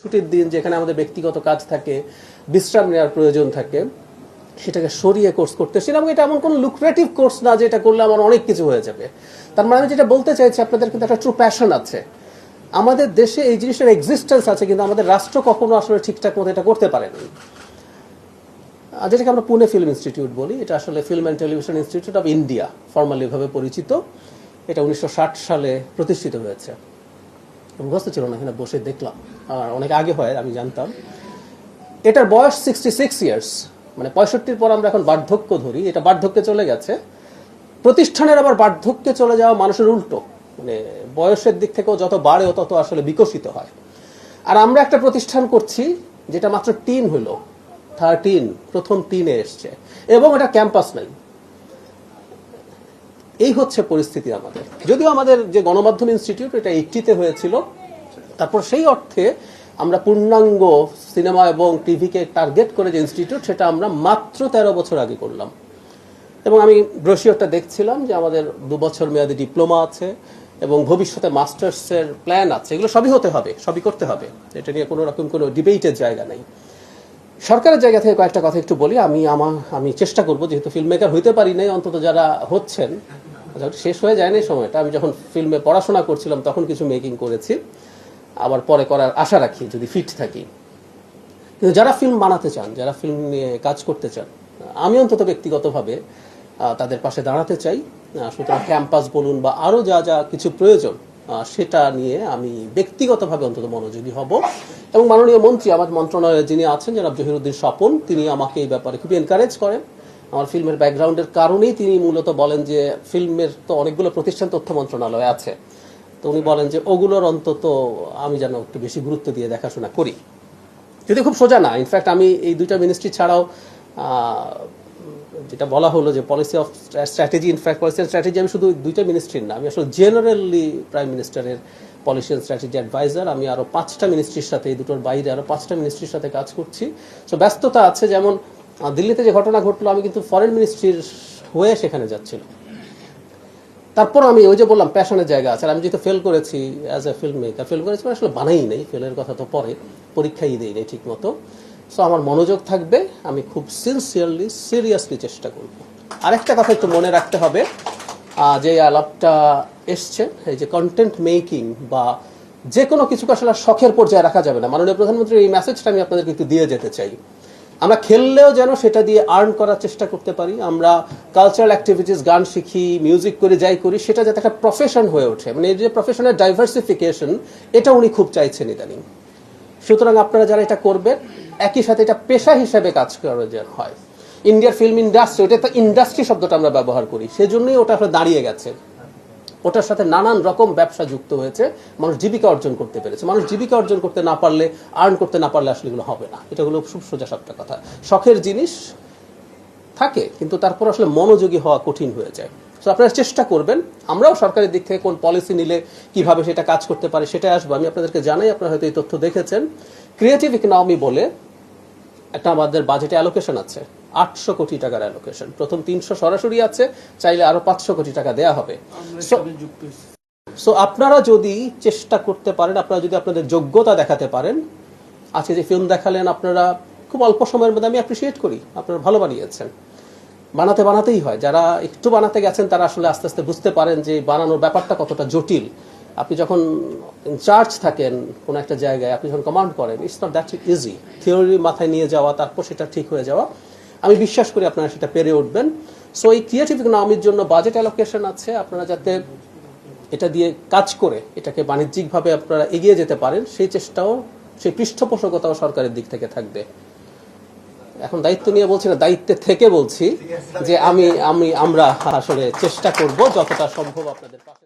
ছুটির দিন যেখানে আমাদের ব্যক্তিগত কাজ থাকে, বিশ্রাম নেওয়ার প্রয়োজন থাকে, সেটাকে সরিয়ে কোর্স করতেছিলাম। এটা এমন কোনো লুক্রেটিভ কোর্স না যে এটা করলে আমার অনেক কিছু হয়ে যাবে। তার মানে আমি যেটা বলতে চাইছি, আপনাদের কিন্তু একটা ট্রু প্যাশন আছে। আমাদের দেশে এই জিনিসটার এক্সিস্টেন্স আছে, কিন্তু আমাদের রাষ্ট্র কখনো আসলে ঠিকঠাক মতো এটা করতে পারেনি। যেটাকে আমরা পুনে ফিল্ম ইনস্টিটিউট বলি, এটা আসলে film and television institute of India formally ভাবে পরিচিত। এটা 1960 সালে প্রতিষ্ঠিত হয়েছে। মুখস্থ ছিল না, এখানে বসে দেখলাম, আর অনেক আগে হয় আমি জানতাম। এটার বয়স 66 ইয়ার্স, মানে 65-র পর আমরা এখন বার্ধক্য ধরি, এটা বার্ধক্যে চলে গেছে। প্রতিষ্ঠানের আবার বার্ধক্যে চলে যাওয়া মানুষের উল্টো, মানে বয়সের দিক থেকেও যত বাড়ে তত আসলে বিকশিত হয়। আর আমরা একটা প্রতিষ্ঠান করছি যেটা মাত্র 10 হলো, 13, প্রথম 10-এ এসছে, এবং এটা ক্যাম্পাস নাই। এই হচ্ছে পরিস্থিতি আমাদের। যদিও আমাদের যে গণমাধ্যম ইনস্টিটিউট, এটা 80-তে হয়েছিল, তারপর সেই অর্থে আমরা পূর্ণাঙ্গ সিনেমা এবং টিভিকে টার্গেট করে যে ইনস্টিটিউট, সেটা আমরা মাত্র 13 বছর আগে করলাম। এবং আমি ব্রোশিওরটা দেখছিলাম যে আমাদের 2 বছর মেয়াদী ডিপ্লোমা আছে এবং ভবিষ্যতে মাস্টার্সের প্ল্যান আছে। এগুলো সবই হতে হবে, সবই করতে হবে, এটা নিয়ে কোনো রকম কোনো ডিবেটের জায়গা নেই। সরকারের জায়গা থেকে কয়েকটা কথা একটু বলি। আমি চেষ্টা করব, যেহেতু ফিল্ম মেকার হইতে পারি নাই, অন্তত যারা হচ্ছেন, শেষ হয়ে যায় না সময়টা। আমি যখন ফিল্মে পড়াশোনা করছিলাম তখন কিছু মেকিং করেছি, আবার পরে করার আশা রাখি যদি ফিট থাকি। কিন্তু যারা ফিল্ম বানাতে চান, যারা ফিল্ম নিয়ে কাজ করতে চান, আমি অন্তত ব্যক্তিগতভাবে তাদের পাশে দাঁড়াতে চাই। সুতরাং ক্যাম্পাস বলুন বা আরও যা যা কিছু প্রয়োজন, সেটা নিয়ে আমি ব্যক্তিগতভাবে অন্তত মনোযোগী হব। এবং মাননীয় মন্ত্রী, আমার মন্ত্রণালয়ে যিনি আছেন, জনাব জহিরুদ্দিন স্বপন, তিনি আমাকে এই ব্যাপারে খুবই এনকারেজ করেন। আমার ফিল্মের ব্যাকগ্রাউন্ডের কারণেই তিনি মূলত বলেন যে ফিল্মের তো অনেকগুলো প্রতিষ্ঠান তথ্য মন্ত্রণালয়ে আছে, তো উনি বলেন যে ওগুলোর অন্তত আমি যেন একটু বেশি গুরুত্ব দিয়ে দেখাশোনা করি। যদি খুব সোজা না, ইনফ্যাক্ট আমি এই দুইটা মিনিস্ট্রি ছাড়াও যেটা বলা হলো যে policy of strategy, in fact policy and strategy আমি শুধু দুইটা মিনিস্ট্রির না, আমি আসলে জেনারেলি প্রাইম মিনিস্টারের পলিসি অ্যান্ড স্ট্র্যাটেজি অ্যাডভাইজার। আমি আরও 5টা মিনিস্ট্রির সাথে, এই দুটোর বাইরে আরও 5টা মিনিস্ট্রির সাথে কাজ করছি। সো ব্যস্ততা আছে। যেমন দিল্লিতে যে ঘটনা ঘটলো, আমি কিন্তু ফরেন মিনিস্ট্রির হয়ে সেখানে যাচ্ছিলাম। তারপর আমি ওই যে বললাম প্যাশনের জায়গা আছে। আর আমি যেহেতু ফেল করেছি as a film maker, fail করেছি আসলে বানাই নেই, ফেলের কথা তো পরে, পরীক্ষাই দিই নেই ঠিক মতো। সো আমার মনোযোগ থাকবে, আমি খুব সিনসিয়ারলি সিরিয়াসলি চেষ্টা করব। আরেকটা কথা একটু মনে রাখতে হবে, যে আলাপটা এসছে, এই যে কন্টেন্ট মেকিং বা যে কোনো কিছুকে আসলে শখের পর্যায়ে রাখা যাবে না। মাননীয় প্রধানমন্ত্রীর এই মেসেজটা আমি আপনাদেরকে একটু দিয়ে যেতে চাই। আমরা খেললেও যেন সেটা দিয়ে আর্ন করার চেষ্টা করতে পারি। আমরা কালচারাল অ্যাক্টিভিটিস, গান শিখি, মিউজিক করি, যাই করি, সেটা যাতে একটা প্রফেশন হয়ে ওঠে। মানে এই যে প্রফেশনের ডাইভার্সিফিকেশন, এটা উনি খুব চাইছেন ইদানিং। সুতরাং আপনারা যারা এটা করবেন, একই সাথে এটা পেশা হিসেবে কাজ করা যেন হয়। ইন্ডিয়ার ফিল্ম ইন্ডাস্ট্রি, ওটা তো ইন্ডাস্ট্রি শব্দটা আমরা ব্যবহার করি, সেজন্যই ওটা আসলে দাঁড়িয়ে গেছে। ওটার সাথে নানান রকম ব্যবসা যুক্ত হয়েছে, মানুষ জীবিকা অর্জন করতে পেরেছে। মানুষ জীবিকা অর্জন করতে না পারলে, আর্ন করতে না পারলে আসলে এগুলো হবে না। এটা হলো খুব সোজা সাপটা কথা। শখের জিনিস থাকে, কিন্তু তারপর আসলে মনোযোগী হওয়া কঠিন হয়ে যায়। তো আপনারা চেষ্টা করবেন। আমরাও সরকারের দিক থেকে কোন পলিসি নিলে কিভাবে সেটা কাজ করতে পারে সেটাই আসবো। আমি আপনাদেরকে জানাই, আপনারা হয়তো এই তথ্য দেখেছেন, ক্রিয়েটিভ ইকোনমি বলে একটা আমাদের বাজেটে অ্যালোকেশন আছে, 800 কোটি টাকার অ্যালোকেশন। প্রথম 300 সরাসরি আছে, চাইলে আরো 500 কোটি টাকা দেয়া হবে। সো আপনারা যদি চেষ্টা করতে পারেন, আপনারা যদি আপনাদের যোগ্যতা দেখাতে পারেন, আজকে যে ফিল্ম দেখালেন আপনারা খুব অল্প সময়ের মধ্যে, আমি অ্যাপ্রিসিয়েট করি, আপনারা ভালো বানিয়েছেন। বানাতেই হয়। যারা একটু বানাতে গেছেন তারা আসলে আস্তে আস্তে বুঝতে পারেন যে বানানোর ব্যাপারটা কতটা জটিল। আপনি যখন ইনচার্জ থাকেন কোনো একটা জায়গায়, আপনি যখন কমান্ড করেন, it's not that easy. Theory মাথায় নিয়ে যাওয়া, তারপর সেটা ঠিক হয়ে যাওয়া, আমি বিশ্বাস করি আপনারা সেটা পেরে উঠবেন। সো এই ক্রিয়েটিভ ইকোনমির জন্য বাজেট অ্যালোকেশন আছে। আপনারা যাতে এটা দিয়ে কাজ করে এটাকে বাণিজ্যিকভাবে আপনারা এগিয়ে যেতে পারেন, সেই চেষ্টাও, সেই পৃষ্ঠপোষকতাও সরকারের দিক থেকে থাকবে। এখন দায়িত্ব নিয়ে বলছি না, দায়িত্বে থেকে বলছি যে আমরা আসলে চেষ্টা করব যতটা সম্ভব আপনাদের পাশে।